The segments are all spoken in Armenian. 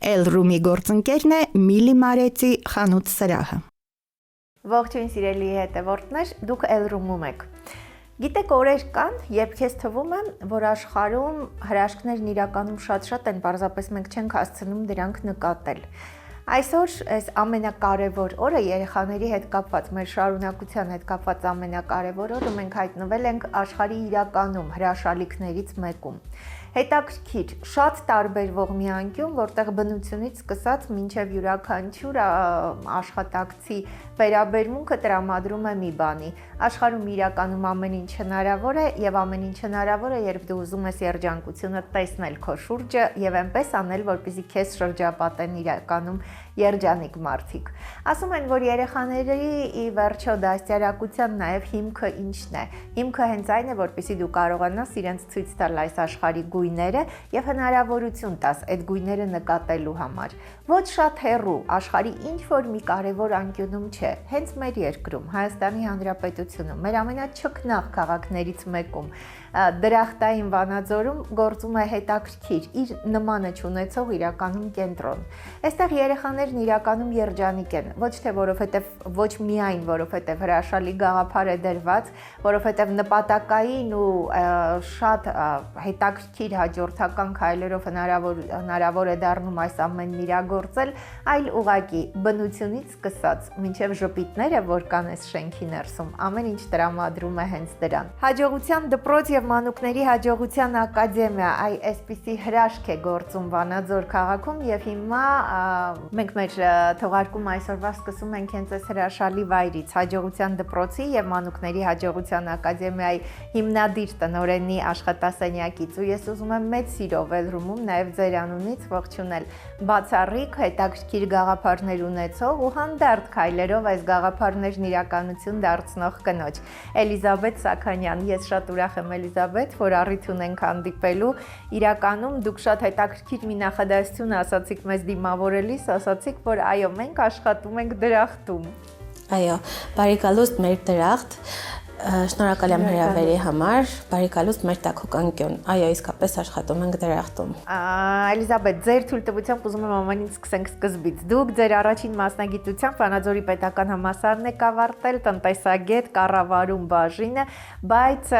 Elroom-ի գործընկերն է Միլի Մարեցի խանութ սրահը։ Ողջույն սիրելի հետևորդներ, դուք Elroom-ում եք։ Գիտեք, օրեր կան, երբ քեզ թվում է, որ աշխարհում հրաշքներն իրականում շատ են, պարզապես մենք չենք հասցնում դրանք նկատել։ Այսօր այս ամենակարևոր օրը երեխաների հետ կապված, մեր շարունակության հետ կապված ամենակարևոր օրը մենք հայտնվել ենք աշխարհի իրականում հրաշալիքներից մեկում։ Հետաքրքիր, շատ տարբերվող մի անկյուն, որտեղ բնությունից սկսած մինչև յուրաքանչյուր աշխատակցի վերաբերմունքը տրամադրում է մի բանի։ Աշխարհում իրականում ամեն ինչ հնարավոր է եւ ամեն ինչ հնարավոր է, երբ դու ուզում ես երջանկությունը տեսնել քո շուրջը եւ այնպես անել, որպեսզի քեզ շրջապատեն իրականում երջանիկ մարդիկ։ Ասում են, որ երեխաների ի վերջո դաստիարակության նաև հիմքը ինչն է։ Հիմքը հենց այն է, որպեսզի դու կարողանաս իրենց ցույց տալ այս աշխարհի գույները եւ հնարավորություն տաս այդ գույները նկատելու համար։ Ոչ շատ հեռու աշխարհի ինչ որ մի կարևոր անկյունում չէ, հենց մեր երկրում, Հայաստանի Հանրապետությունում, մեր ամենաչքնաղ քաղաքներից մեկում, Դրախտային Վանաձորում գործում է հետաքրքիր իր նմանը չունեցող իրականում կենտրոն։ Այստեղ երեխաներն իրականում երջանիկ են, ոչ թե որովհետև ոչ միայն որովհետև հրաշալի գաղափար է դրված, որովհետև նպատակային ու շատ հետաքրքիր հաջորդական քայլերով հնարավոր է դառնում այս ամենն իրագործել, այլ ուղղակի բնությունից սկսած մինչև ժպիտները, որ կան այս շենքի ներսում, ամեն ինչ տրամադրում է հենց դրան։ Հաջողության դպրոց եւ մանուկների հաջողության ակադեմիա, այսպիսի հրաշք է գործում Վանաձոր քաղաքում եւ հիմա մենք մեր թողարկումը այսօրվա սկսում ենք հենց այս հրաշալի վայրից, հաջողության դպրոցի եւ մանուկների հաջողության ակադեմիայի հիմնադիր տնօրենի աշխատասենյակից ու ես ուզում եմ մեծ սիրով Elroom-ում նաեւ ձեր անունից ողջունել բացառիկ հետաքրքիր գաղափարներ ունեցող ու հանդարտ քայլերով այս գաղափարներն իրականություն դարձնող կնոջ Էլիզաբեթ Սաքանյան։ Ես շատ ուրախ եմ Էլիզաբեթ, որ առիթ ունենք հանդիպելու։ Իրականում դուք շատ հետաքրքիր մի նախադասություն ասացիք մեզ դիմավորելիս, ասացիք, որ այո, մենք աշխատում ենք դրախտում։ Այո, բարեկալուստ մեր դրախտ, շնորհակալ եմ հրավերի համար, բարեկալուստ մեր տաքուկ անկյուն։ Այո, իսկապես աշխատում ենք դրախտում։ Էլիզաբեթ, ձեր թույլտվությամբ ուզում եմ ամեն ինչ սկսենք սկզբից։ Դուք ձեր առաջին մասնագիտությամբ Վանաձորի պետական համալսարանն եք ավարտել, տնտեսագետ, կառավարում բաժինը, բայց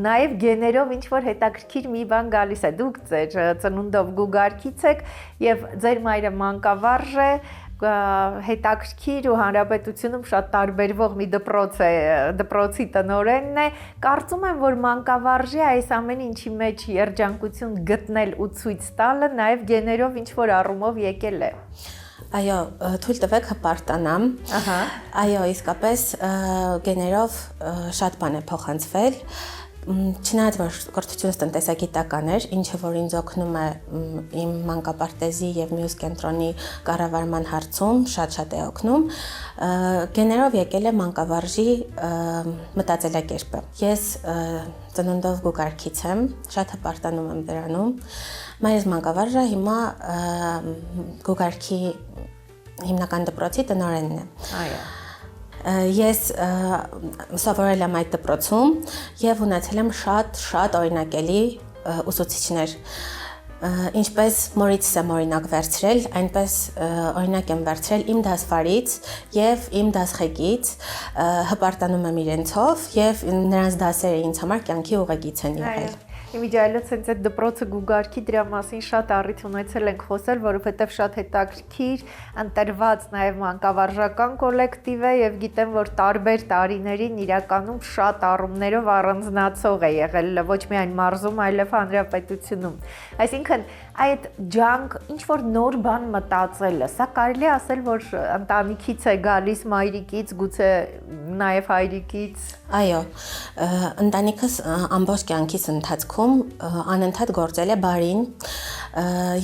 նաև գեներով ինչ որ հետաքրքիր մի բան գալիս է։ Դուք ձեր ծնունդով գուգարքից եք եւ ձեր մայրը մանկավարժ է, հետաքրքիր ու հանրապետությունում շատ տարբերվող մի դպրոց է, դպրոցի տնօրենն է։ Կարծում եմ, որ մանկավարժի այս ամեն ինչի մեջ երջանկություն գտնել ու ցույց տալը նաև գեներով ինչ որ առումով եկել է։ Այո, թույլ տվեք հպարտանամ։ Այո, իսկապես գեներով շատ բան է փոխանցվել։ Չնայած որ կրթությունս տնտեսագիտական էր, ինչը որ ինձ օգնում է իմ մանկապարտեզի եւ մյուս կենտրոնի կառավարման հարցում, շատ է օգնում, գեներով եկել է մանկավարժի մտածելակերպը։ Ես ծնունդով գուգարքից եմ, շատ հպարտանում եմ դրանում։ Մայրս մանկավարժ է, հիմա գուգարքի հիմնական դպրոցի տնօրենն է։ Այո։ Ես սովորել եմ այդ դպրոցում եւ ունեցել եմ շատ օրինակելի ուսուցիչներ։ Ինչպես մորից եմ օրինակ վերցրել, այնպես օրինակ եմ վերցրել իմ դասվարից եւ իմ դասղեկից, հպարտանում եմ իրենցով եւ նրանց դասերը ինձ համար կյանքի ուղեկից են եղել։ Իմիջիայլոց հենց այդ դպրոցը գուգարքի դրա մասին շատ առիթ ունեցել ենք խոսել, որովհետև շատ հետաքրքիր ընտրված նաև մանկավարժական կոլեկտիվ է եւ գիտեմ, որ տարբեր տարիներին իրականում շատ առումներով առանձնացող է եղել ոչ միայն մարզում, այլև հանրապետությունում։ Այսինքն այդ ջանք ինչ որ նոր բան մտածելը, սա կարելի է ասել, որ ընտանիքից է գալիս, մայրիկից, գուցե նաև հայրիկից։ Այո, ընտանիքս ամբողջ կյանքիս ընթացքում անընդհատ գործել է բարին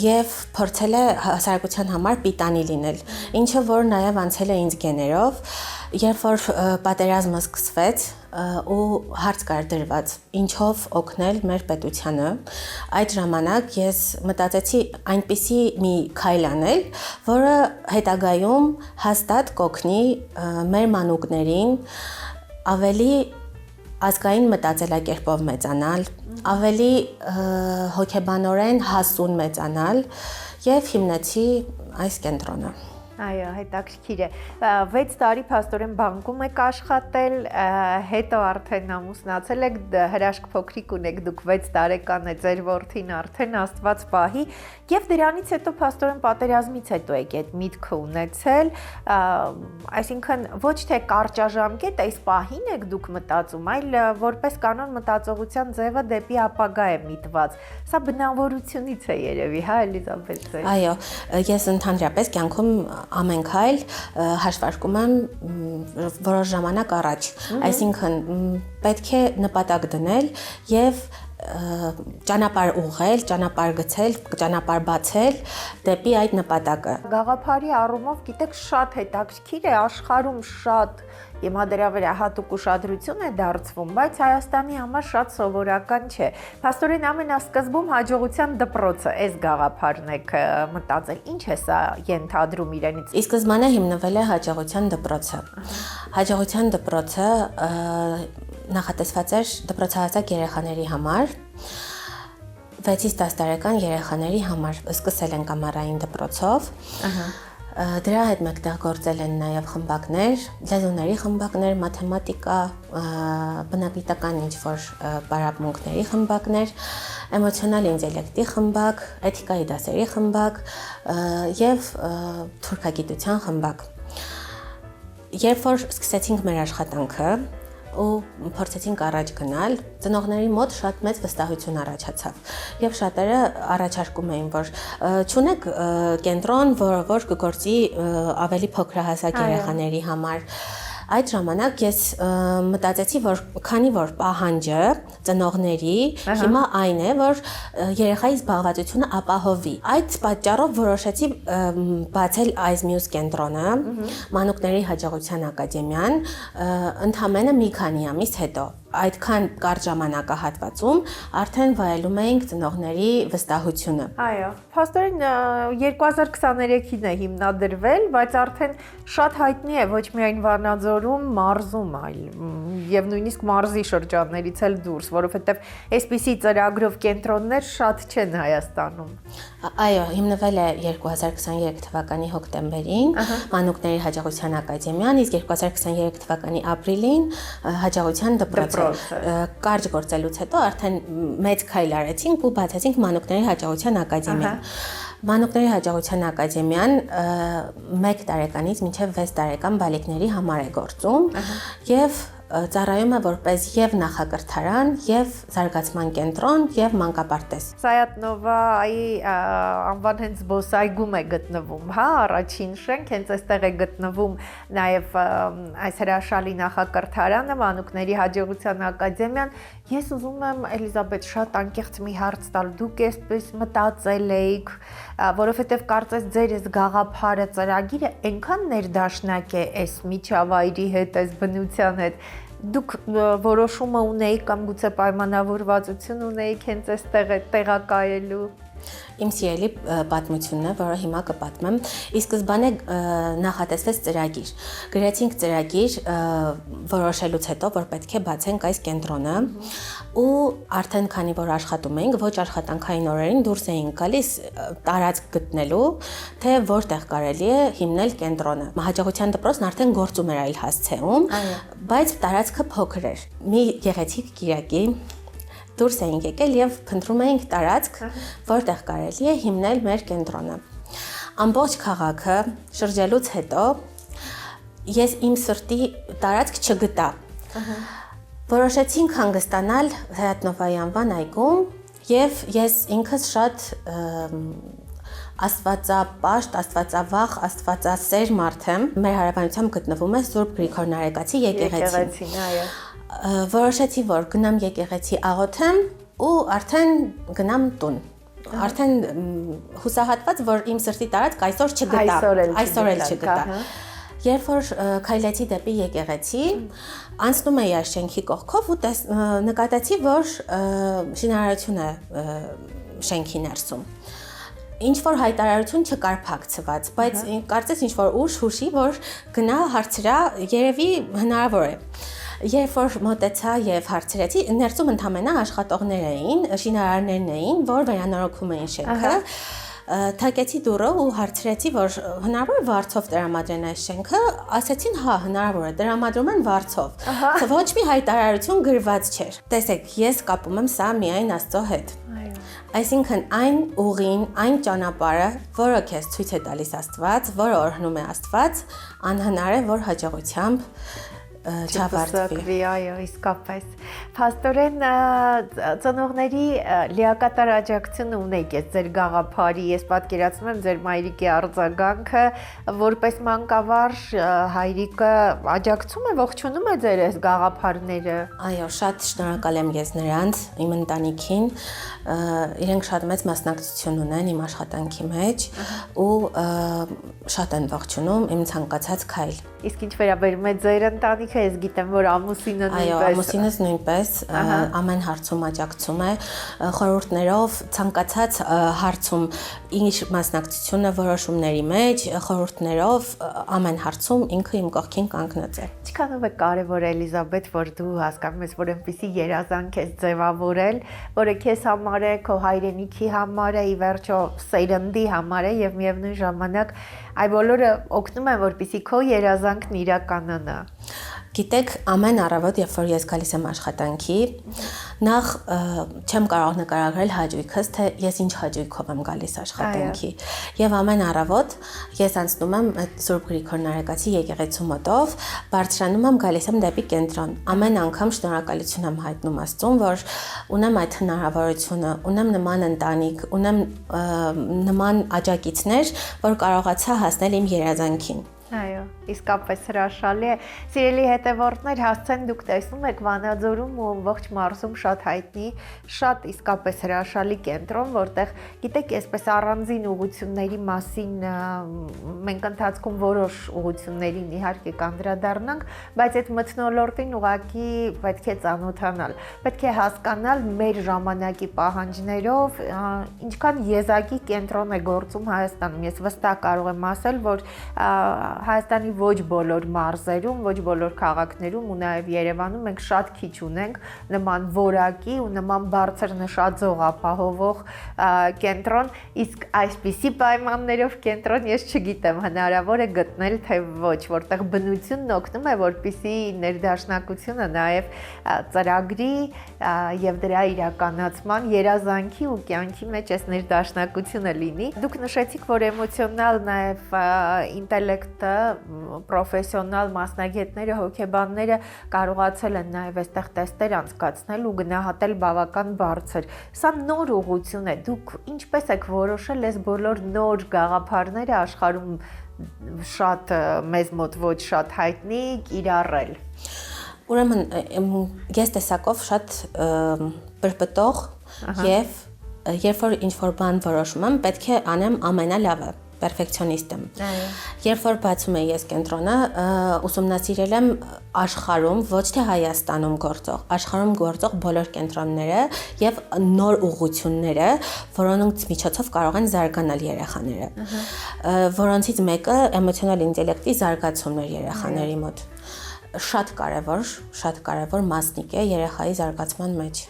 եւ փորձել է հասարակության համար պիտանի լինել, ինչը որ նաև անցել է ինձ գեներով, երբ որ պատերազմը սկսվեց ու հարց կար դրված ինչով օգնել մեր պետությանը, այդ ժամանակ ես մտածեցի այնպիսի մի քայլ անել, որը հետագայում հաստատ կօգնի մեր մանուկներին ավելի ազգային մտածելակերպով մեծանալ, ավելի հոգեբանորեն հասուն մեծանալ եւ հիմնեցի այս կենտրոնը։ Այո, հետաքրքիր է։ 6 տարի փաստորեն բանկում եք աշխատել, հետո արդեն ամուսնացել եք, հրաշք փոքրիկ ունեք, դուք 6 տարեկան է, ձեր որդին արդեն Աստված պահի, եւ դրանից հետո փաստորեն պատերազմից հետո եք այդ միտքը ունեցել, այսինքն ոչ թե կարճաժամկետ այս պահին եք դուք մտածում, այլ որպես կանոն մտածողության ձևը դեպի ապագա է միտված։ Սա բնավորությունից է երևի, հա, Էլիզաբեթ ձեր։ Այո, ես ընդհանրապես կյանքում ամեն քայլ հաշվարկում եմ որոշ ժամանակ առաջ, այսինքն պետք է նպատակ դնել եւ ճանապարհ ուղղել, ճանապարհ գցել, ճանապարհ բացել դեպի այդ նպատակը։ Գաղափարի առումով, գիտեք, շատ հետաքրքիր է, աշխարհում շատ հիմա դրա վրա հատուկ ուշադրություն է դարձվում, բայց Հայաստանի համար շատ սովորական չէ։ Փաստորեն ամենասկզբում հաջողության դպրոցը, այս գաղափարն եք մտածել, ինչ է սա ենթադրում իրենից։ Ի սկզբանե հիմնվել է հաջողության դպրոցը։ Հաջողության դպրոցը նախատեսված էր դպրոցահասակ երեխաների համար, 6-ից 10 տարեկան երեխաների համար։ Սկսել են կամարային դպրոցով։ Դրա հետ մեկտեղ գործել են նաև խմբակներ, լեզուների խմբակներ, մաթեմատիկա, բնագիտական ինչ-որ պարապմունքների խմբակներ, էմոցիոնալ ինտելեկտի խմբակ, էթիկայի դասերի խմբակ եւ թուրքագիտության խմբակ։ Երբ որ սկսեցինք մեր աշխատանքը ու փորձեցինք առաջ գնալ, ծնողների մոտ շատ մեծ վստահություն առաջացավ եւ շատերը առաջարկում էին, որ չունեք կենտրոն, որ կգործի ավելի փոքրահասակ երեխաների համար։ Այդ ժամանակ ես մտածեցի, որ քանի որ պահանջը ծնողների հիմա այն է, որ երեխայի զբաղվածությունը ապահովի։ Այդ պատճառով որոշեցի բացել այս մյուս կենտրոնը, Մանուկների հաջողության ակադեմիան, ընդամենը մի քանի ամիս հետո։ Այդքան կարճ ժամանակահատվածում արդեն վայելում էինք ծնողների վստահությունը։ Այո, փաստորեն 2023-ին է հիմնադրվել, բայց արդեն շատ հայտնի է ոչ միայն Վանաձորում, մարզում, այլ եւ նույնիսկ մարզի շրջաններից էլ դուրս, որովհետեւ այսպիսի ծրագրով կենտրոններ շատ չեն Հայաստանում։ Այո, հիմնվել է 2023 թվականի հոկտեմբերին Մանուկների հաջողության ակադեմիան, իսկ 2023 թվականի ապրիլին հաջողության դպրոցը։ Կարճ գործելուց հետո արդեն մեծ քայլ արեցինք ու բացեցինք Մանուկների հաջողության ակադեմիան։ Մանուկների հաջողության ակադեմիան 1 տարեկանից մինչև 6 տարեկան բալիկների համար է գործում եւ ծառայում է որպես եւ նախակրթարան, եւ զարգացման կենտրոն, եւ մանկապարտեզ։ Սայատնովայի անվան հենց զբոսայգում է գտնվում, հա, առաջին շենք, հենց այստեղ է գտնվում նաեւ այս հրաշալի նախակրթարանը, Մանուկների հաջողության ակադեմիան։ Ես ուզում եմ, Էլիզաբեթ, շատ անկեղծ մի հարց տալ, դուք այսպես մտածել եք, որովհետեւ կարծես ձեր այս գաղափարը, ծրագիրը այնքան ներդաշնակ է այս միջավայրի հետ, այս բնության հետ, դուք որոշումը ունեիք կամ գուցե պայմանավորվածություն ունեիք հենց այստեղ տեղակայելու։ Իմ սիրելի պատմությունն է, որը հիմա կպատմեմ։ Ի սկզբանե նախատեսվեց ծրագիր։ Գրեցինք ծրագիր որոշելուց հետո, որ պետք է բացենք այս կենտրոնը, ու արդեն քանի որ աշխատում էինք, ոչ աշխատանքային օրերին դուրս էինք գալիս տարածք գտնելու, թե որտեղ կարելի է հիմնել կենտրոնը։ Հաջողության դպրոցն արդեն գործում էր այլ հասցեում, բայց տարածքը փոքր էր։ Մի գեղեցիկ կիրակի դուրս էինք եկել եւ փնտրում էինք տարածք, որտեղ կարելի է հիմնել մեր կենտրոնը։ Ամբողջ քաղաքը շրջելուց հետո ես իմ սրտի տարածք չգտա։ Որոշեցինք հանգստանալ Սայատնովայի անվան այգում եւ ես ինքս շատ աստվածապաշտ, աստվածավախ, աստվածասեր մարդ եմ։ Մեր հարևանությամբ գտնվում է Սուրբ Գրիգոր Նարեկացի եկեղեցին, այո։ Որոշեցի, որ գնամ եկեղեցի աղոթեմ ու արդեն գնամ տուն։ Արդեն հուսահատված, որ իմ սրտի տարածք այսօր չգտա, այսօր էլ չգտա։ Երբ որ քայլեցի դեպի եկեղեցի, անցնում էի այս շենքի կողքով ու նկատեցի, որ շինարարություն է շենքի ներսում։ Ինչ որ հայտարարություն չկար փակցված, բայց կարծես ինչ որ ուշ հուշի, որ գնա հարցրա, երևի հնարավոր է։ Երբ որ մոտեցա եւ հարցրեցի, ներսում ընդհանրապես աշխատողներ էին, շինարարներն էին, որ վերանորոգում էին շենքը։ Թակեցի դուռը ու հարցրեցի, որ հնարավոր է վարձով տրամադրեն այս շենքը, ասեցին, հա, հնարավոր է, տրամադրում են վարձով։ Ոչ մի հայտարարություն գրված չէր։ Տեսեք, ես կապում եմ սա միայն Աստծո հետ։ Այսինքն այն ուղին, այն ճանապարհը, որը քեզ ցույց է տալիս Աստված, որը օրհնում է Աստված, անհնար է, որ հաջողությամբ չավարտվի, այո, իսկապես։ Փաստորեն ծնողների լիակատար աջակցություն ունեք ես ձեր գաղափարի, ես պատկերացնում եմ ձեր մայրիկի արձագանքը, որպես մանկավարժ հայրիկը աջակցում է, ողջունում է ձեր այս գաղափարները։ Այո, շատ շնորհակալ եմ ես նրանց, իմ ընտանիքին, իրենք շատ մեծ մասնակցություն ունեն իմ աշխատանքի մեջ ու շատ են ողջունում իմ ցանկացած քայլ։ Իսկ ինչ վերաբերում է ձեր ընտանիքը, ես գիտեմ, որ ամուսինը նույնպես։ Այո, ամուսինս նույնպես ամեն հարցում աջակցում է, խորհուրդներով, ցանկացած հարցում ինչ մասնակցությունը որոշումների մեջ, խորհուրդներով ամեն հարցում ինքը իմ կողքին կանգնած է։ Ինչքանով է կարևոր Էլիզաբեթ, որ դու հասկանում ես, որ այնպեսի երազանք ես ձևավորել, որը քեզ համար է, քո հայրենիքի համար է, ի վերջո սերնդի համար է եւ միևնույն ժամանակ այ բոլորը օգնում են, որպեսզի քո երազանքն իրականանա։ Գիտեք, ամեն առավոտ, երբ որ ես գալիս եմ աշխատանքի, նախ չեմ կարող նկարագրել հաճույքս, թե ես ինչ հաճույքով եմ գալիս աշխատանքի։ Եվ ամեն առավոտ ես անցնում եմ Սուրբ Գրիգոր Նարեկացի եկեղեցու մոտով, բարձրանում եմ, գալիս եմ դեպի կենտրոն։ Ամեն անգամ շնորհակալություն եմ հայտնում Աստծուն, որ ունեմ այդ հնարավորությունը, ունեմ նման ընտանիք, ունեմ նման աջակիցներ, որ կարողացա հասնել իմ երազանքին։ Այո, իսկապես հրաշալի է։ Սիրելի հետևորդներ, հասցեն դուք տեսնում եք Վանաձորում ու ողջ մարզում շատ հայտնի, շատ իսկապես հրաշալի կենտրոն, որտեղ գիտեք, այսպես առանձին ուղղությունների մասին մենք ընթացքում որոշ ուղղություններին իհարկե կանդրադառնանք, բայց այդ մթնոլորտին ուղղակի պետք է ծանոթանալ, պետք է հասկանալ մեր ժամանակի պահանջներով, ինչքան եզակի կենտրոն է գործում Հայաստանում։ Ես վստահ կարող եմ ասել, որ Հայաստանի ոչ բոլոր մարզերում, ոչ բոլոր քաղաքներում ու նաև Երևանում մենք շատ քիչ ունենք նման որակի ու նման բարձր նշաձող ապահովող կենտրոն, իսկ այսպիսի պայմաններով կենտրոն ես չգիտեմ հնարավոր է գտնել թե ոչ, որտեղ բնությունն օգնում է, որպեսզի ներդաշնակությունը նաև ծրագրի եւ դրա իրականացման երազանքի ու կյանքի մեջ այս ներդաշնակությունը լինի։ Դուք նշեցիք, որ էմոցիոնալ նաև ինտելեկտը պրոֆեսիոնալ մասնագետները, հոգեբանները կարողացել են նաև այստեղ տեստեր անցկացնել ու գնահատել բավական բարձր։ Սա նոր ուղղություն է։ Դուք ինչպես եք որոշել այս բոլոր նոր գաղափարները աշխարհում շատ մեզ մոտ ոչ շատ հայտնի կիրառել։ Ուրեմն ես տեսակով շատ բրբտող եւ երբ որ ինչ-որ բան որոշում եմ, պետք է անեմ ամենալավը։ Պերֆեկցիոնիստ եմ։ Երբ որ բացում եմ ես կենտրոնը, ուսումնասիրել եմ աշխարհում, ոչ թե Հայաստանում գործող, աշխարհում գործող բոլոր կենտրոնները եւ նոր ուղղությունները, որոնց միջոցով կարող են զարգանալ երեխաները։ Որոնցից մեկը էմոցիոնալ ինտելեկտի զարգացումն է երեխաների մոտ։ Շատ կարևոր մասնիկ է երեխայի զարգացման մեջ։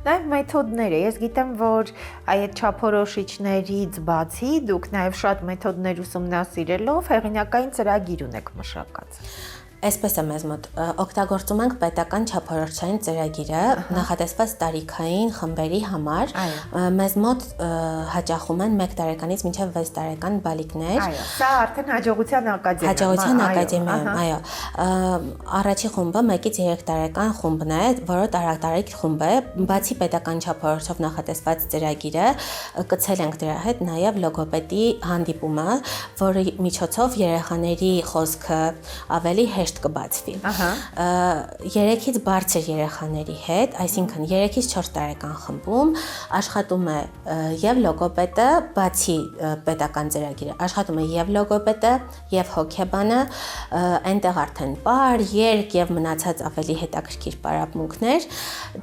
Նաև մեթոդները, ես գիտեմ, որ այդ չափորոշիչներից բացի դուք նաև շատ մեթոդներ ուսումնասիրելով հեղինակային ծրագիր ունեք մշակած։ Այսպես է մեզ մոտ օգտագործում ենք պետական չափորոշչային ծրագիրը նախատեսված տարիքային խմբերի համար։ Մեզ մոտ հաճախում են 1 տարեկանից մինչև 6 տարեկան բալիկներ։ Այո, սա արդեն հաջողության ակադեմիա։ Հաջողության ակադեմիայում, այո։ Առաջի խումբը 1-ից 3 տարեկան խումբն է, որը տարեկ խումբ է, բացի պետական չափորոշչով նախատեսված ծրագիրը, կցել ենք դրա հետ նաև լոգոպեդի հանդիպումը, որի միջոցով երեխաների խոսքը ավելի հեշտ կբացվի։ 3-ից բարձր երեխաների հետ, այսինքն 3-ից 4 տարեկան խմբում աշխատում է եւ լոգոպեդը, բացի պետական ծրագիրը, աշխատում է եւ լոգոպեդը, եւ հոգեբանը, այնտեղ արդեն պար, երգ եւ մնացած ավելի հետաքրքիր պարապմունքներ։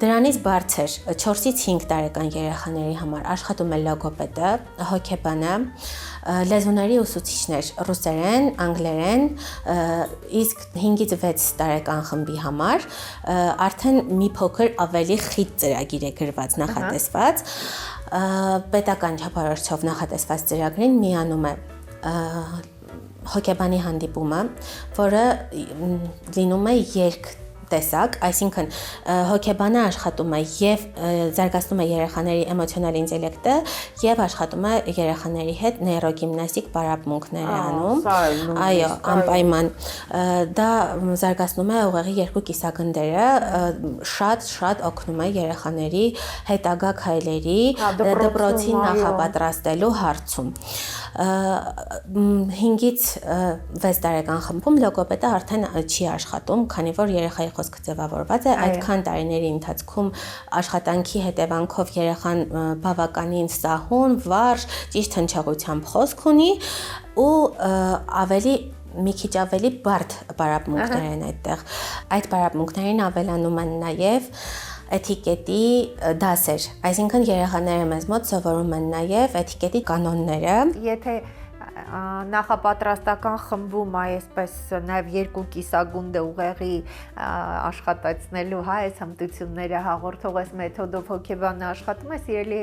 Դրանից բարձր 4-ից 5 տարեկան երեխաների համար աշխատում է լոգոպեդը, հոգեբանը, լեզուների ուսուցիչներ՝ ռուսերեն, անգլերեն, իսկ 5-ից 6 տարեկան խմբի համար արդեն մի փոքր ավելի խիտ ծրագիր է գրված, նախատեսված։ Պետական չափորոշիչով նախատեսված ծրագրին միանում է հոգեբանի հանդիպումը, որը լինում է տեսակ, այսինքն հոգեբանը աշխատում է եւ զարգացնում է երեխաների էմոցիոնալ ինտելեկտը եւ աշխատում է երեխաների հետ նեյրոգիմնաստիկ պարապմունքներ անում։ Այո, անպայման դա զարգացնում է ուղեղի երկու կիսագնդերը, շատ օգնում է երեխաների հետագա քայլերի դպրոցին նախապատրաստելու հարցում։ 5-ից 6 տարեկան խմբում լոգոպեդը արդեն չի աշխատում, քանի որ երեխայի խոսքը ձևավորված է, այդքան տարիների ընթացքում աշխատանքի հետևանքով երեխան բավականին սահուն, վարժ, ճիշտ հնչեղությամբ խոսք ունի ու մի քիչ ավելի բարդ պարապմունքներ են այդտեղ։ Այդ պարապմունքներին ավելանում են նաև էթիկետի դասեր, այսինքն երեխաները մեզ մոտ սովորում են նաև էթիկետի կանոնները։ Եթե նախապատրաստական խմբում այսպես նաև երկու կիսագունդը ուղեղի աշխատացնելու այս հմտությունները հաղորդող այս մեթոդով հոգեբանը աշխատում է, սիրելի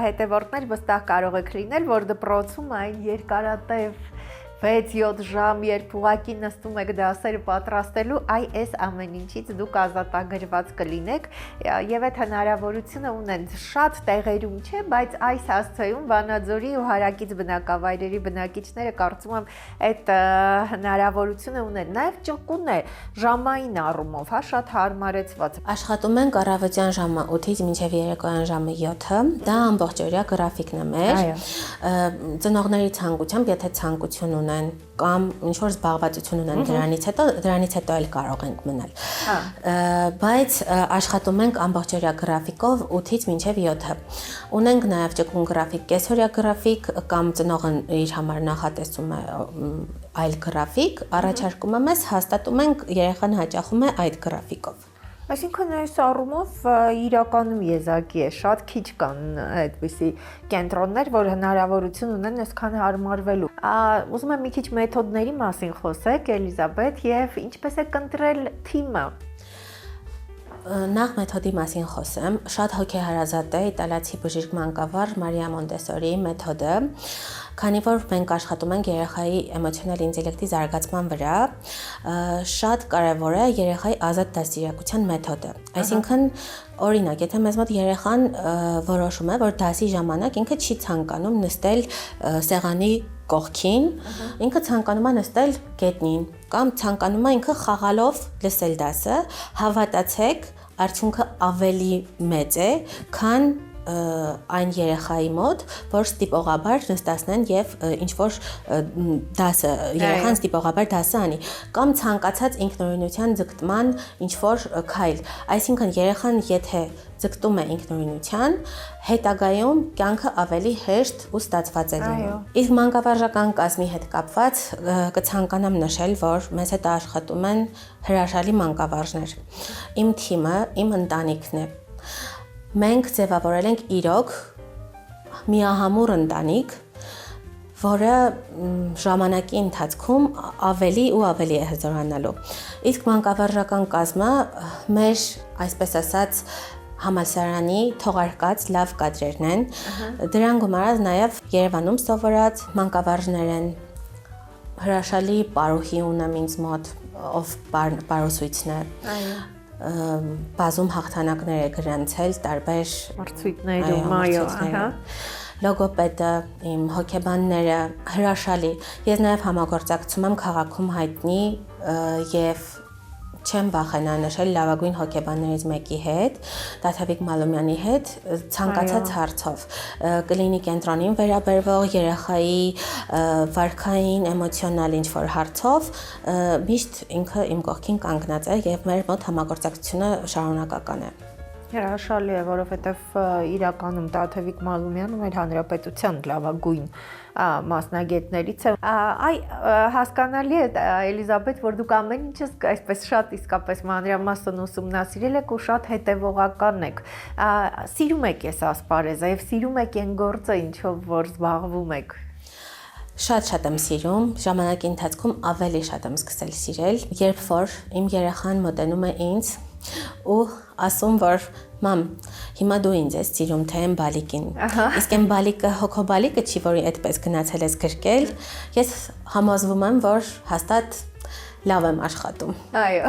հետևորդներ, վստահ կարող եք լինել, որ դպրոցում այն երկարատև 6-7 ժամ, երբ ուղակի նստում եք դասերը պատրաստելու, այս ամեն ինչից դուք ազատագրված կլինեք եւ այդ հնարավորությունը ունեն շատ տեղերում չէ, բայց այս հասցեում Վանաձորի ու հարակից բնակավայրերի բնակիչները կարծում եմ այդ հնարավորությունը ունեն։ Նաեւ ճկուն է ժամային առումով, շատ հարմարեցված։ Աշխատում ենք առավոտյան ժամը 8-ից մինչև երեկոյան ժամը 7-ը։ Դա ամբողջօրյա գրաֆիկն է մեր։ Ծնողների ցանկությամբ, եթե ցանկություն ունեն կամ ինչ-որ զբաղվածություն ունեն դրանից հետո էլ կարող ենք մնալ։ Բայց աշխատում ենք ամբողջօրյա գրաֆիկով 8-ից մինչև 7-ը։ Ունենք նաև ճկուն գրաֆիկ, կեսօրյա գրաֆիկ կամ ծնողը իր համար նախատեսում է այլ գրաֆիկ, առաջարկում է մեզ, հաստատում ենք, երեխան հաճախում է այդ գրաֆիկով։ Այսինքն այս առումով իրականում եզակի է, շատ քիչ կան այդպիսի կենտրոններ, որ հնարավորություն ունեն այսքան հարմարվելու։ Ուզում եմ մի քիչ մեթոդների մասին խոսեք, Էլիզաբեթ, եւ ինչպես եք ընտրել թիմը։ Նախ մեթոդի մասին խոսեմ, շատ հոգեհարազատ է իտալացի բժիշկ մանկավարժ Մարիա Մոնտեսորիի մեթոդը, քանի որ մենք աշխատում ենք երեխայի էմոցիոնալ ինտելեկտի զարգացման վրա, շատ կարևոր է երեխայի ազատ դաստիարակության մեթոդը։ Այսինքն, օրինակ, եթե մեզ մոտ երեխան որոշում է, որ դասի ժամանակ ինքը չի ցանկանում նստել սեղանի կողքին, ինքը ցանկանում է նստել գետնին կամ ցանկանում է ինքը խաղալով լսել դասը, հավատացեք, արդյունքը ավելի մեծ է, քան այն երեխայի մոտ, որ ստիպողաբար նստացնեն եւ ինչ-որ դասը, երեխան ստիպողաբար դասը անի, կամ ցանկացած ինքնուրույնության ձգտման ինչ-որ քայլ։ Այսինքն երեխան եթե ձգտում է ինքնուրույնության, հետագայում կյանքը ավելի հեշտ ու ստացված է լինում։ Իսկ մանկավարժական կազմի հետ կապված կցանկանամ նշել, որ մեզ հետ աշխատում են հրաշալի մանկավարժներ։ Իմ թիմը, իմ ընտանիքն է։ Մենք ձևավորել ենք իրոք միահամուռ ընտանիք, որը ժամանակի ընթացքում ավելի ու ավելի է հզորանալու։ Իսկ մանկավարժական կազմը մեր, այսպես ասած, համալսարանի թողարկած լավ կադրերն են։ Դրան գումարած նաև Երևանում սովորած մանկավարժներ են։ Հրաշալի պարուհի ունեմ ինձ մոտ, ով պարուսույցն է։ Բազում հաղթանակներ է գրանցել տարբեր մրցույթներում, այո, լոգոպեդը, իմ հոգեբանները, հրաշալի։ Ես նաև համագործակցում եմ քաղաքում հայտնի եւ չեմ վախենա նշել լավագույն հոգեբաններից մեկի հետ, Տաթևիկ Մալոմյանի հետ, ցանկացած հարցով, կլինի կենտրոնին վերաբերվող երեխայի վարքային, էմոցիոնալ ինչ-որ հարցով, միշտ ինքը իմ կողքին կանգնած է եւ մեր մոտ համագործակցությունը շարունակական է։ Հրաշալի է, որովհետև իրականում Տաթևիկ Մալոմյանը մեր հանրապետության լավագույն մասնագետներից է։ Հասկանալի է, Էլիզաբեթ, որ դուք ամեն ինչը այսպես շատ իսկապես մանրամասն ուսումնասիրել եք ու շատ հետևողական եք։ Սիրում եք այս ասպարեզը եւ սիրում եք այն գործը, ինչով որ զբաղվում եք։ Շատ եմ սիրում, ժամանակի ընթացքում ավելի շատ եմ սկսել սիրել, երբ որ իմ երեխան մոտենում է ինձ ու ասում, որ մամ, հիմա դու ինձ ես սիրում, թե այն բալիկին։ Իսկ այն բալիկը հոգո բալիկը չի, որի այդպես գնացել ես գրկել, ես համոզվում եմ, որ հաստատ լավ եմ աշխատում։ Այո,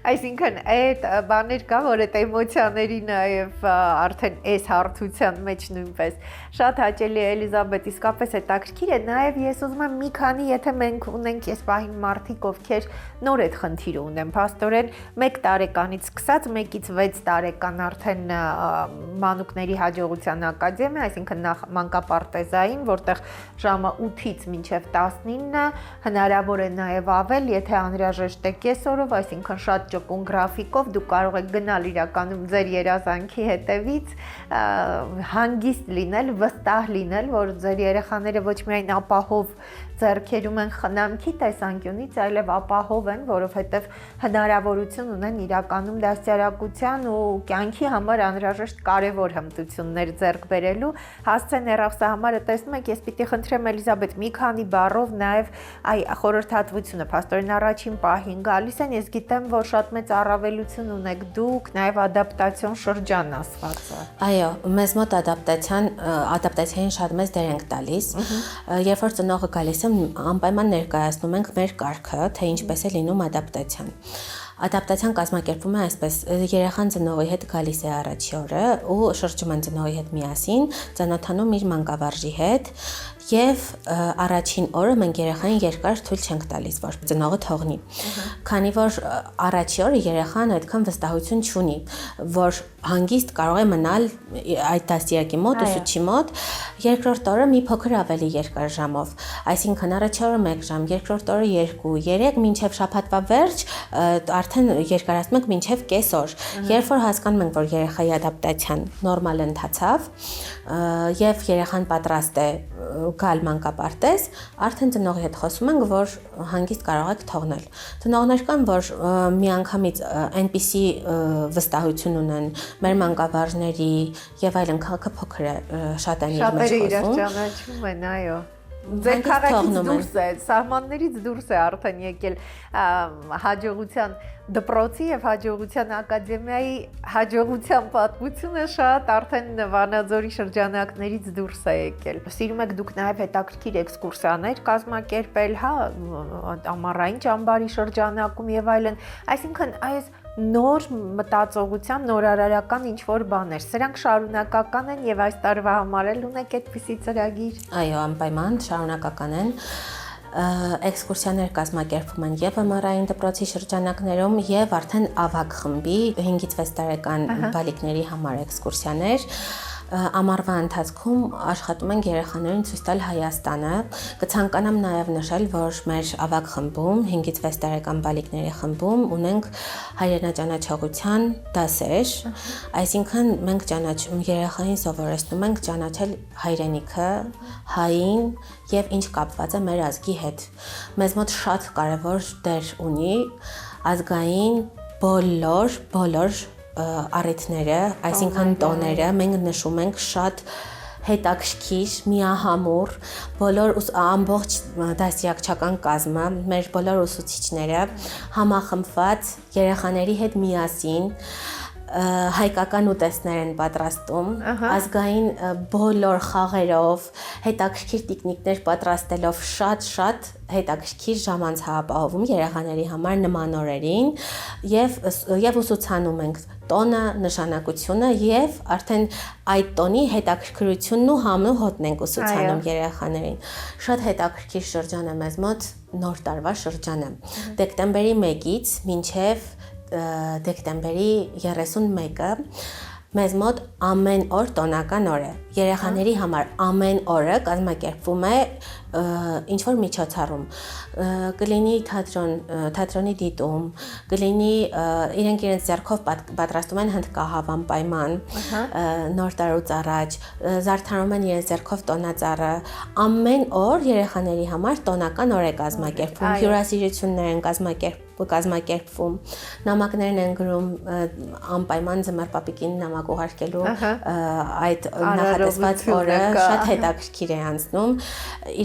այսինքն այդ բաներ կա, որ այդ էմոցիաների նաև արդեն այս հարթության մեջ նույնպես շատ հաճելի է Էլիզաբետ, իսկապես հետաքրքիր է, նաև ես ուզում եմ մի քանի, եթե մենք ունենք այս պահին մարդիկ, ովքեր նոր այդ խնդիրը ունեն, փաստորեն 1 տարեկանից սկսած 1-ից 6 տարեկան արդեն մանուկների հաջողության ակադեմիա, այսինքն նախ մանկապարտեզային, որտեղ ժամը 8-ից մինչև 19 հնարավոր է նաև ավել, եթե անհրաժեշտ է կեսօրով, այսինքն շատ ճկուն գրաֆիկով դուք կարող եք գնալ իրականում ձեր երազանքի հետևից, հանգիստ լինել, վստահ լինել, որ ձեր երեխաները ոչ միայն ապահով ձեռքերում են խնամքի տեսանկյունից, այլև ապահով են, որովհետև հնարավորություն ունեն իրականում դաստիարակության ու կյանքի համար անհրաժեշտ կարևոր հմտություններ ձեռք բերելու։ Հասցեն հեռախոսի համարը տեսնում եք, ես պիտի խնդրեմ Էլիզաբետ մի քանի բառով նաև խորհրդատվությունը, փաստորեն առաջին պահին գալիս են, ես գիտեմ, որ շատ մեծ առավելություն ունեք դուք, նաև ադապտացիոն շրջան ասվածը։ Այո, մեզ մոտ ադապտացիային շատ մեծ դեր ենք տալիս, երբ որ ծնողը գալիս անպայման ներկայացնում ենք մեր կարգը, թե ինչպես է լինում ադապտացիան։ Ադապտացիան կազմակերպվում է այսպես. երեխան ծնողի հետ գալիս է առաջի օրը ու շրջում են ծնողի հետ միասին, ծանոթանում իր մանկավարժի հետ եւ առաջին օրը մենք երեխային երկար թույլ չենք տալիս, որ ծնողը թողնի։ Քանի որ առաջի օրը երեխան այդքան վստահություն չունի, որ հանգիստ կարող է մնալ այդ դաստիարակի մոտ, ուսուցչի մոտ, երկրորդ օրը մի փոքր ավելի երկար ժամով, այսինքն առաջի օրը 1 ժամ, երկրորդ օրը 2-3, մինչև շաբաթվա վերջ արդեն երկարացնում ենք մինչև կեսօր։ Երբ որ հասկանում ենք, որ երեխայի ադապտացիան նորմալ ընթացավ եւ երեխան պատրաստ է գալ մանկապարտեզ, արդեն ծնողի հետ խոսում ենք, որ հանգիստ կարող եք թողնել։ Ծնողներ կան, որ միանգամից այնպիսի վստահություն ունեն մեր մանկավարժների եւ այլն, քաղաքը փոքր է, շատ են իր մեջ խոսում։ Շատերը իրար ճանաչում են, այո։ Ձեր քաղաքից դուրս է, սահմաններից դուրս է արդեն եկել հաջողության դպրոցի եւ հաջողության ակադեմիայի հաջողության պատմությունը շատ արդեն Վանաձորի շրջանակներից դուրս է եկել։ Սիրում եք դուք նաեւ հետաքրքիր էքսկուրսիաներ կազմակերպել, հա, ամառային ճամբարի շրջանակում եւ այլն, այսինքն այս նոր մտածողության, նորարարական ինչ-որ բաներ, սրանք շարունակական են եւ այս տարվա համար էլ ունեք այդպիսի ծրագիր։ Այո, անպայման շարունակական են։ Էքսկուրսիաներ կազմակերպվում են եւ ամառային դպրոցի շրջանակներում եւ արդեն ավագ խմբի 5-ից 6 տարեկան բալիկների համար էքսկուրսիաներ։ Ամառվա ընթացքում աշխատում ենք երեխաներին ցույց տալ Հայաստանը։ Կցանկանամ նաև նշել, որ մեր ավագ խմբում, 5-ից 6 տարեկան բալիկների խմբում ունենք հայրենաճանաչողության դասեր, այսինքն մենք երեխային սովորեցնում ենք ճանաչել հայրենիքը, հային եւ ինչ կապված է մեր ազգի հետ։ Մեզ մոտ շատ կարևոր դեր ունի ազգային բոլոր առիթները, այսինքն տոները, մենք նշում ենք շատ հետաքրքիր, միահամուռ, ամբողջ դաստիարակչական կազմը, մեր բոլոր ուսուցիչները համախմբված երեխաների հետ միասին հայկական ուտեստներ են պատրաստում, ազգային բոլոր խաղերով, հետաքրքիր տիկնիկներ պատրաստելով շատ հետաքրքիր ժամանց ապահովում երեխաների համար նման օրերին եւ ուսուցանում ենք տոնը, նշանակությունը եւ արդեն այդ տոնի հետաքրքրությունն ու համոհոտն ենք ուսուցանում երեխաներին։ Շատ հետաքրքիր շրջան է մեզ մոտ նոր տարվա շրջանը։ Դեկտեմբերի 1-ից մինչև դեկտեմբերի 31-ը մեզ մոտ ամեն օր տոնական օր է։ Երեխաների համար ամեն օրը կազմակերպվում է ինչ-որ միջոցառում։ Կլինի թատրոնի դիտում, կլինի իրենք իրենց ձեռքով պատրաստում են հնդկահավ անպայման, նոր տարուց առաջ, զարդարում են իրենց ձեռքով տոնածառը։ Ամեն օր երեխաների համար տոնական օր է կազմակերպվում, հյուրասիրություններ են կազմակերպվում կազմակերպվում։ Նամակներն են գրում անպայման ձմեռ պապիկին նամակ ուղարկելու այդ նախատեսված օրը շատ հետաքրքիր է անցնում,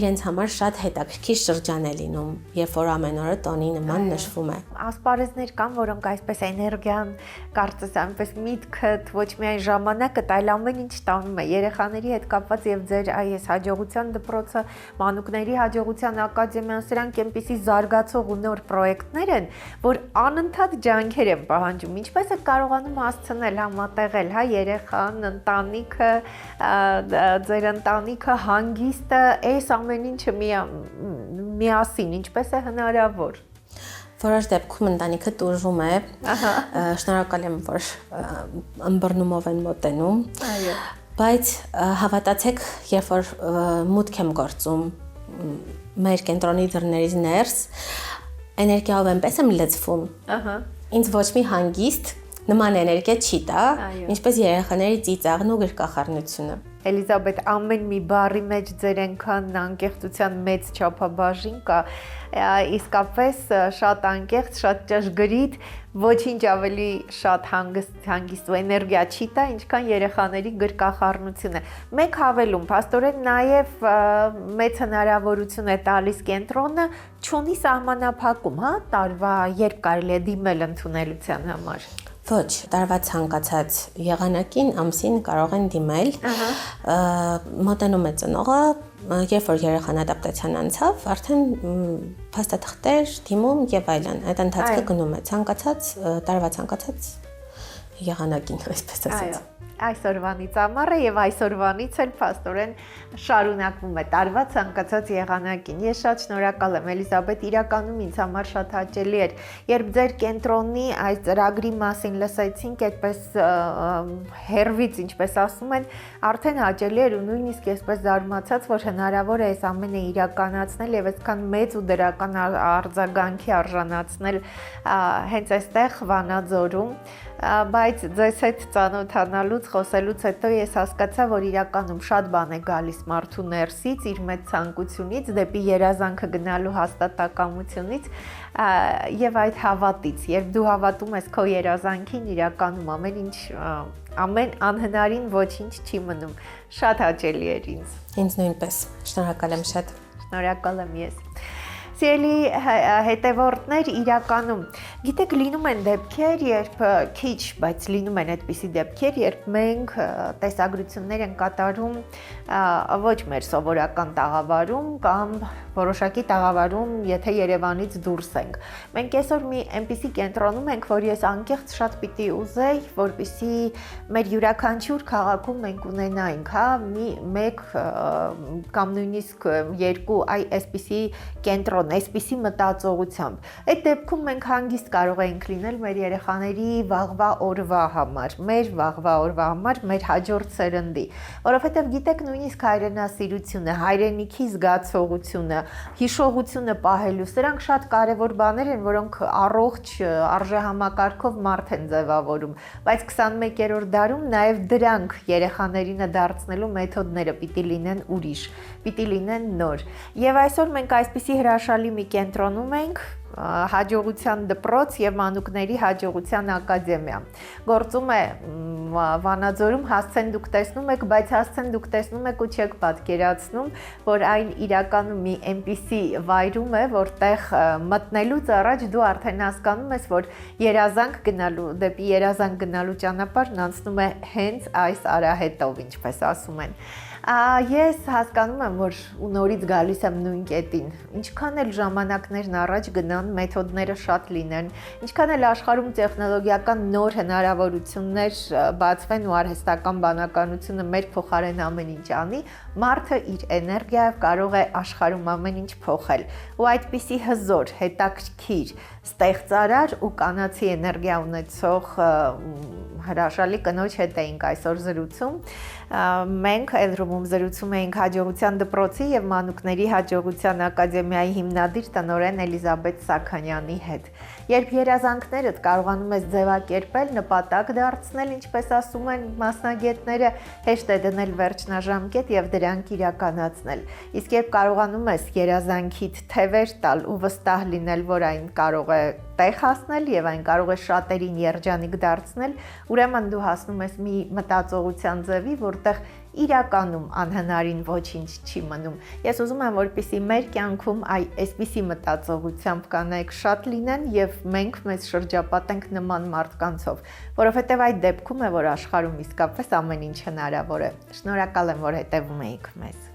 իրենց համար շատ հետաքրքիր շրջան է լինում, երբ որ ամեն օրը տոնի նման նշվում է։ Ասպարեզներ կան, որոնք այսպես էներգիան, կարծես այնպես միտքդ, ոչ միայն ժամանակը, այլ ամեն ինչ տանում է երեխաների հետ կապված եւ ձեր այս հաջողության դպրոցը, մանուկների հաջողության ակադեմիան, սրանք այնպիսի զարգացող ու նոր պրոյեկտներ են, որ անընդհատ ջանքեր են պահանջում։ Ինչպես է կարողանում հասցնել համատեղել, հա, երեխան, ընտանիքը, ձեր ընտանիքը, հանգիստը, այս ամեն ինչը միասին, ինչպես է հնարավոր։ Որոշ դեպքում ընտանիքը տուժում է, շնորհակալ եմ, որ ըմբռնումով են մոտենում, բայց հավատացեք, երբ որ մուտք եմ գործում մեր կենտրոնի դռներից ներս, էներգիայով այնպես եմ լցվում, ինձ ոչ մի հանգիստ նման էներգիա չի տա, ինչպես երեխաների ծիծաղն ու գրկախառնությունը։ Էլիզաբեթ, ամեն մի բառի մեջ ձեր այնքան անկեղծության մեծ չափաբաժին կա, իսկապես շատ անկեղծ, շատ ճշգրիտ, ոչինչ ավելի շատ հանգիստ ու էներգիա չի տա, ինչքան երեխաների գրկախառնությունը։ Մեկ հավելում, փաստորեն նաև մեծ հնարավորություն է տալիս կենտրոնը, չունի սահմանափակում, հա, տարվա երբ կարելի է դիմել ընդունելության համար։ Ոչ, տարվա ցանկացած եղանակին ամսին կարող են դիմել, մոտենում է ծնողը, երբ որ երեխան ադապտացիան անցավ, արդեն փաստաթղթեր, դիմում եւ այլն, այդ ընթացքը գնում է տարվա ցանկացած եղանակին, այսպես ասած։ Այսօրվանից ամառ է եւ այսօրվանից էլ փաստորեն շարունակվում է տարվա ցանկացած եղանակին։ Ես շատ շնորհակալ եմ, Էլիզաբեթ, իրականում ինձ համար շատ հաճելի էր, երբ ձեր կենտրոնի այս ծրագրի մասին լսեցինք, այդպես հերվից, ինչպես ասում են, արդեն հաճելի էր ու նույնիսկ այսպես զարմացած, որ հնարավոր է այս ամենը իրականացնել եւ այսքան մեծ ու դրական արձագանքի արժանացնել հենց այստեղ Վանաձորում, բայց ձեզ հետ ծանոթանալուց, խոսելուց հետո ես հասկացա, որ իրականում շատ բան է գալիս մարդու ներսից, իր մեծ ցանկությունից, դեպի երազանքը գնալու հաստատակամությունից եւ այդ հավատից, երբ դու հավատում ես քո երազանքին, իրականում ամեն անհնարին ոչինչ չի մնում։ Շատ հաճելի էր ինձ։ Ինձ նույնպես, շնորհակալ եմ շատ։ Շնորհակալ եմ ես։ Սիրելի հետևորդներ, իրականում, գիտեք, լինում են դեպքեր, երբ քիչ, բայց լինում են այդպիսի դեպքեր, երբ մենք տեսագրություններ են կատարում ոչ մեր սովորական տաղավարում կամ որոշակի տաղավարում, եթե Երևանից դուրս ենք։ Մենք այսօր մի այնպիսի կենտրոնում ենք, որ ես անկեղծ շատ պիտի ուզեի, որպեսզի մեր յուրաքանչյուր քաղաքում մենք ունենայինք, հա, մեկ կամ նույնիսկ երկու այսպիսի կենտրոն, այսպիսի մտածողությամբ։ Այդ դեպքում մենք հանգիստ կարող ենք լինել մեր երեխաների վաղվա օրվա համար, մեր հաջորդ սերնդի, որովհետև գիտեք, նույնիսկ հայրենասիրությունը, հայրենիքի զգացողությունը, հիշողությունը պահելու, սրանք շատ կարևոր բաներ են, որոնք առողջ արժեհամակարգով մարդ են ձևավորում, բայց 21-րդ դարում նաև դրանք երեխաներին դարձնելու մեթոդները պիտի լինեն ուրիշ, պիտի լինեն նոր։ Եվ այսօր մենք այսպիսի հրաշալի մի կենտրոնում ենք, հաջողության դպրոց եւ մանուկների հաջողության ակադեմիա։ Գործում է Վանաձորում, հասցեն դուք տեսնում եք, բայց հասցեն դուք տեսնում եք ու չեք պատկերացնում, որ այն իրականում մի այնպիսի վայրում է, որտեղ մտնելուց առաջ դու արդեն հասկանում ես, որ դեպի երազանք գնալու ճանապարհն անցնում է հենց այս արահետով, ինչպես ասում են։ Ես հասկանում եմ, որ ու նորից գալիս եմ նույն կետին, ինչքան էլ ժամանակներն առաջ գնան, մեթոդները շատ լինեն, ինչքան էլ աշխարհում տեխնոլոգիական նոր հնարավորություններ բացվեն ու արհեստական բանականությունը մեր փոխարեն ամեն ինչ անի, մարդը իր էներգիայով կարող է աշխարհում ամեն ինչ փոխել։ Ու այդպիսի հզոր, հետաքրքիր, ստեղծարար ու կանացի էներգիա ունեցող հրաշալի կնոջ հետ էինք այսօր զրուցում։ Մենք Էլրումում զրուցում էինք հաջողության դպրոցի եւ մանուկների հաջողության ակադեմիայի հիմնադիր տնօրեն Էլիզաբեթ Սաքանյանի հետ։ Երբ երազանքներդ կարողանում ես ձևակերպել, նպատակ դարձնել, ինչպես ասում են մասնագետները, հեշտ է դնել վերջնաժամկետ եւ դրանք իրականացնել։ Իսկ երբ կարողանում ես երազանքիդ թևեր տալ ու վստահ լինել, որ այն կարող է տեղ հասնել եւ այն կարող է շատերին երջանիկ դարձնել, ուրեմն դու հասնում ես մի մտածողության ձևի, որտեղ իրականում անհնարին ոչինչ չի մնում։ Ես ուզում եմ, որպեսզի մեր կյանքում այսպիսի մտածողությամբ կանայք շատ լինեն եւ մենք մեզ շրջապատենք նման մարդկանցով, որովհետեւ այդ դեպքում է, որ աշխարհում իսկապես ամեն ինչ հնարավոր է։ Շնորհակալ եմ, որ հետևում եք մեզ։